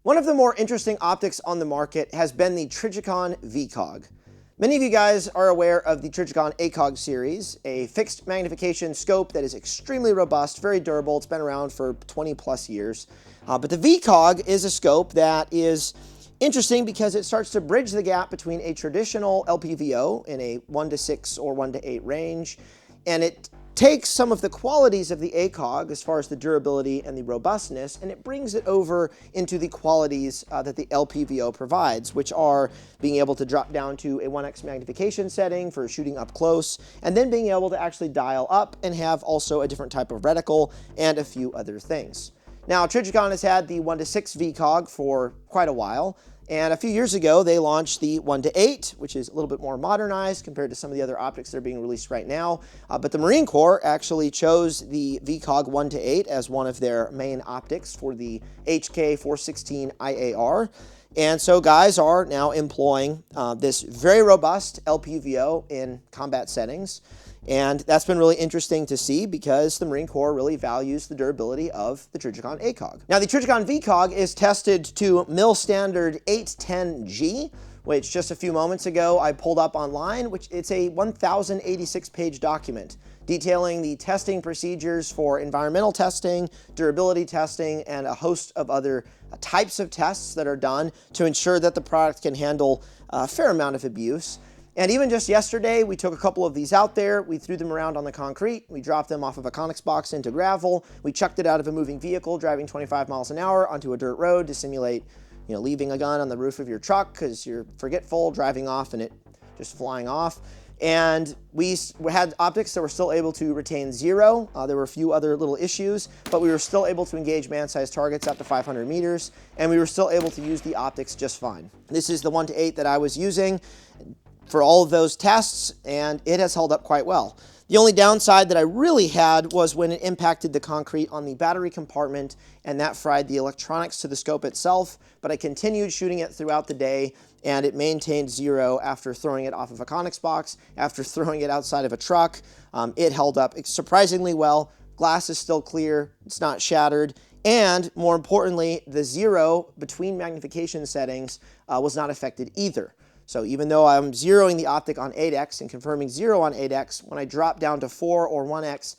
One of the more interesting optics on the market has been the Trijicon VCOG. Many of you guys are aware of the Trijicon ACOG series, a fixed magnification scope that is extremely robust, very durable. It's been around for 20 plus years. But the VCOG is a scope that is interesting because it starts to bridge the gap between a traditional LPVO in a 1:6 or 1:8 range, and it takes some of the qualities of the ACOG as far as the durability and the robustness, and it brings it over into the qualities that the LPVO provides, which are being able to drop down to a 1x magnification setting for shooting up close, and then being able to actually dial up and have also a different type of reticle and a few other things. Now, Trijicon has had the 1:6 VCOG for quite a while, and a few years ago they launched the 1:8, which is a little bit more modernized compared to some of the other optics that are being released right now. But the Marine Corps actually chose the VCOG 1:8 as one of their main optics for the HK 416 IAR. And so guys are now employing this very robust LPVO in combat settings. And that's been really interesting to see because the Marine Corps really values the durability of the Trijicon ACOG. Now, the Trijicon VCOG is tested to mil standard 810G, which just a few moments ago I pulled up online, which it's a 1,086 page document detailing the testing procedures for environmental testing, durability testing, and a host of other types of tests that are done to ensure that the product can handle a fair amount of abuse. And even just yesterday, we took a couple of these out there, we threw them around on the concrete, we dropped them off of a Conex box into gravel, we chucked it out of a moving vehicle driving 25 miles an hour onto a dirt road to simulate, leaving a gun on the roof of your truck because you're forgetful, driving off and it just flying off. And we had optics that were still able to retain zero. There were a few other little issues, but we were still able to engage man-sized targets up to 500 meters, and we were still able to use the optics just fine. This is the 1:8 that I was using for all of those tests, and it has held up quite well. The only downside that I really had was when it impacted the concrete on the battery compartment, and that fried the electronics to the scope itself, but I continued shooting it throughout the day, and it maintained zero after throwing it off of a Conex box, after throwing it outside of a truck. It held up surprisingly well. Glass is still clear, it's not shattered, and more importantly, the zero between magnification settings was not affected either. So even though I'm zeroing the optic on 8x and confirming zero on 8x, when I drop down to 4 or 1x,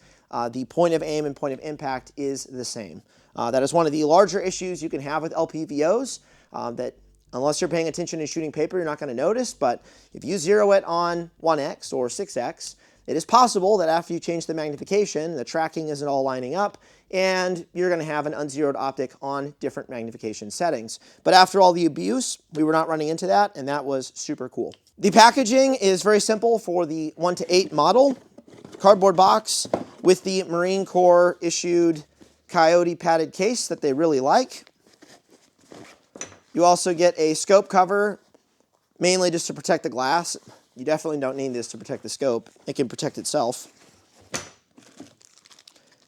the point of aim and point of impact is the same. That is one of the larger issues you can have with LPVOs that unless you're paying attention to shooting paper, you're not going to notice. But if you zero it on 1x or 6x, it is possible that after you change the magnification, the tracking isn't all lining up, and you're going to have an unzeroed optic on different magnification settings. But after all the abuse, we were not running into that, and that was super cool. The packaging is very simple for the 1:8 model. Cardboard box with the Marine Corps issued Coyote padded case that they really like. You also get a scope cover, mainly just to protect the glass. You definitely don't need this to protect the scope. It can protect itself.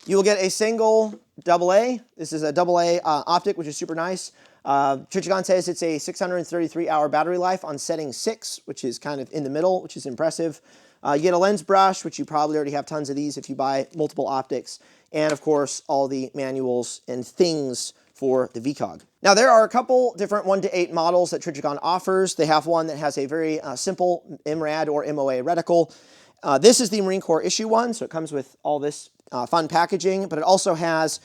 You will get a single AA. This is a AA optic, which is super nice. Trijicon says it's a 633-hour battery life on setting 6, which is kind of in the middle, which is impressive. You get a lens brush, which you probably already have tons of these if you buy multiple optics. And of course, all the manuals and things for the VCOG. Now, there are a couple different 1:8 models that Trijicon offers. They have one that has a very simple MRAD or MOA reticle. This is the Marine Corps issue one, so it comes with all this fun packaging, but it also has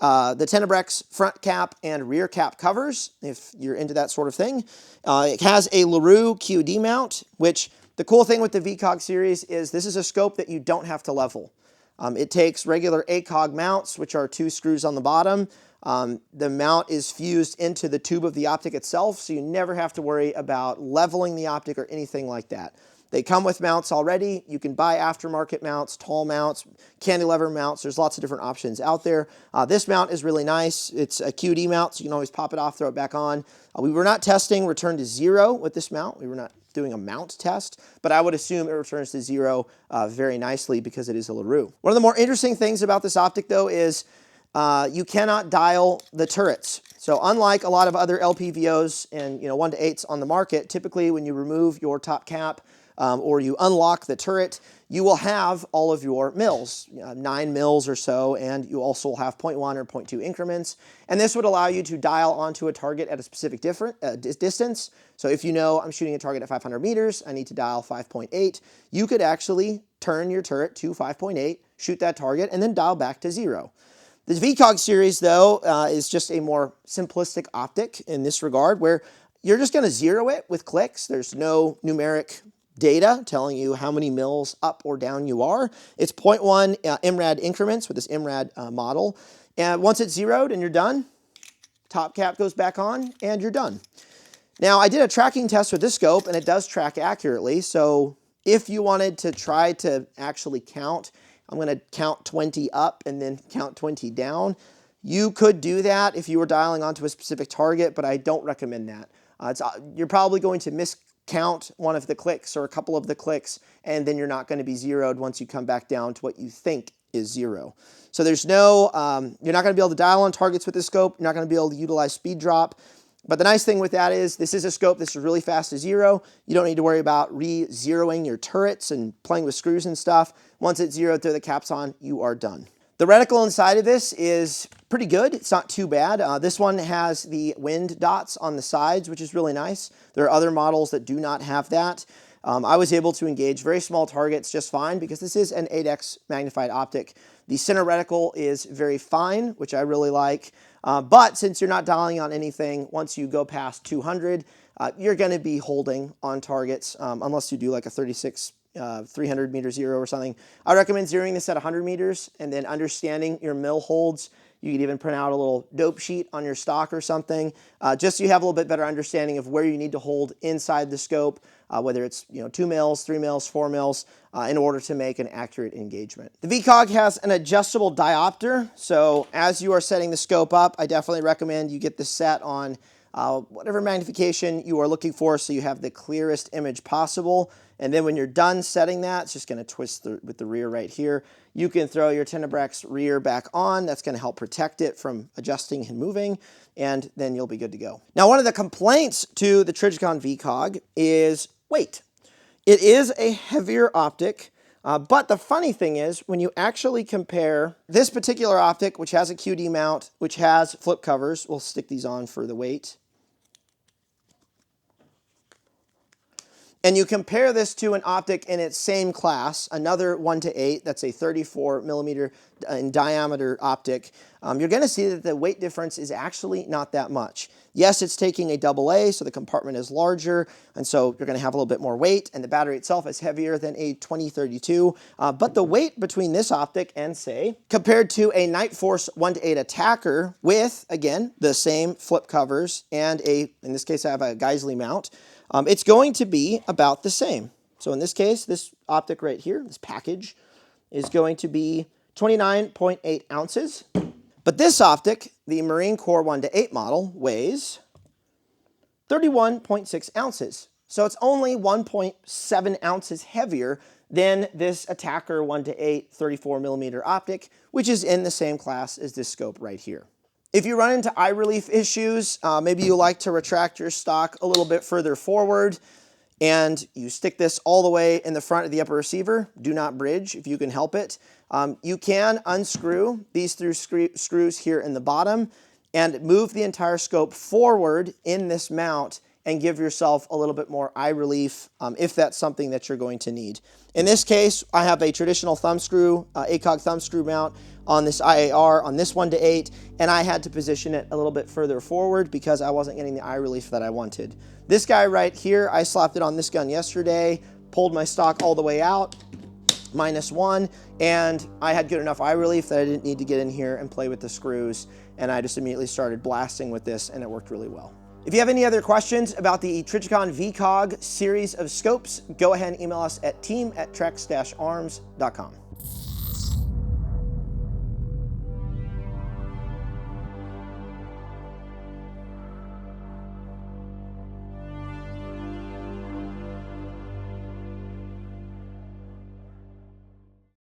the T.REX front cap and rear cap covers, if you're into that sort of thing. It has a LaRue QD mount, which the cool thing with the VCOG series is this is a scope that you don't have to level. It takes regular ACOG mounts, which are 2 screws on the bottom. The mount is fused into the tube of the optic itself, so you never have to worry about leveling the optic or anything like that. They come with mounts already. You can buy aftermarket mounts, tall mounts, cantilever mounts. There's lots of different options out there. This mount is really nice. It's a QD mount, so you can always pop it off, throw it back on. We were not testing return to zero with this mount. We were not doing a mount test, but I would assume it returns to zero very nicely because it is a LaRue. One of the more interesting things about this optic, though, is you cannot dial the turrets. So unlike a lot of other LPVOs and 1:8s on the market, typically when you remove your top cap, or you unlock the turret, you will have all of your mils, 9 mils or so, and you also will have 0.1 or 0.2 increments. And this would allow you to dial onto a target at a specific distance. So if you know I'm shooting a target at 500 meters, I need to dial 5.8, you could actually turn your turret to 5.8, shoot that target, and then dial back to 0. The VCOG series, though, is just a more simplistic optic in this regard, where you're just going to zero it with clicks. There's no numeric data telling you how many mils up or down you are. It's 0.1 IMRAD increments with this IMRAD model. And once it's zeroed and you're done, top cap goes back on and you're done. Now, I did a tracking test with this scope, and it does track accurately. So if you wanted to try to actually count, I'm going to count 20 up and then count 20 down. You could do that if you were dialing onto a specific target, but I don't recommend that. You're probably going to miscount one of the clicks or a couple of the clicks, and then you're not going to be zeroed once you come back down to what you think is 0. So there's no, you're not going to be able to dial on targets with this scope. You're not going to be able to utilize speed drop. But the nice thing with that is this is a scope that's really fast to zero. You don't need to worry about re-zeroing your turrets and playing with screws and stuff. Once it's zeroed, throw the caps on, you are done. The reticle inside of this is pretty good. It's not too bad. This one has the wind dots on the sides, which is really nice. There are other models that do not have that. I was able to engage very small targets just fine because this is an 8x magnified optic. The center reticle is very fine, which I really like. But since you're not dialing on anything, once you go past 200, you're going to be holding on targets unless you do like a 36 300 meter zero or something. I recommend zeroing this at 100 meters and then understanding your mil holds. You could even print out a little dope sheet on your stock or something, just so you have a little bit better understanding of where you need to hold inside the scope, whether it's 2 mils, 3 mils, 4 mils, in order to make an accurate engagement. The VCOG has an adjustable diopter, so as you are setting the scope up, I definitely recommend you get this set on whatever magnification you are looking for so you have the clearest image possible. And then when you're done setting that, it's just going to twist with the rear right here. You can throw your T.REX rear back on. That's going to help protect it from adjusting and moving, and then you'll be good to go. Now, one of the complaints to the Trijicon VCOG is weight. It is a heavier optic, but the funny thing is when you actually compare this particular optic, which has a QD mount, which has flip covers, we'll stick these on for the weight, and you compare this to an optic in its same class, another 1:8, that's a 34 millimeter in diameter optic, you're going to see that the weight difference is actually not that much. Yes, it's taking a AA, so the compartment is larger, and so you're going to have a little bit more weight, and the battery itself is heavier than a 2032, but the weight between this optic and, say, compared to a Night Force 1:8 attacker with, again, the same flip covers and in this case I have a Geisley mount, it's going to be about the same. So in this case, this optic right here, this package, is going to be 29.8 ounces. But this optic, the Marine Corps 1:8 model, weighs 31.6 ounces. So it's only 1.7 ounces heavier than this Attacker 1:8 34 millimeter optic, which is in the same class as this scope right here. If you run into eye relief issues, maybe you like to retract your stock a little bit further forward, and you stick this all the way in the front of the upper receiver, do not bridge if you can help it. You can unscrew these through screws here in the bottom and move the entire scope forward in this mount and give yourself a little bit more eye relief if that's something that you're going to need. In this case, I have a traditional thumb screw, ACOG thumb screw mount on this IAR on this 1:8, and I had to position it a little bit further forward because I wasn't getting the eye relief that I wanted. This guy right here, I slapped it on this gun yesterday, pulled my stock all the way out, -1, and I had good enough eye relief that I didn't need to get in here and play with the screws, and I just immediately started blasting with this, and it worked really well. If you have any other questions about the Trijicon VCOG series of scopes, go ahead and email us at team@trex-arms.com.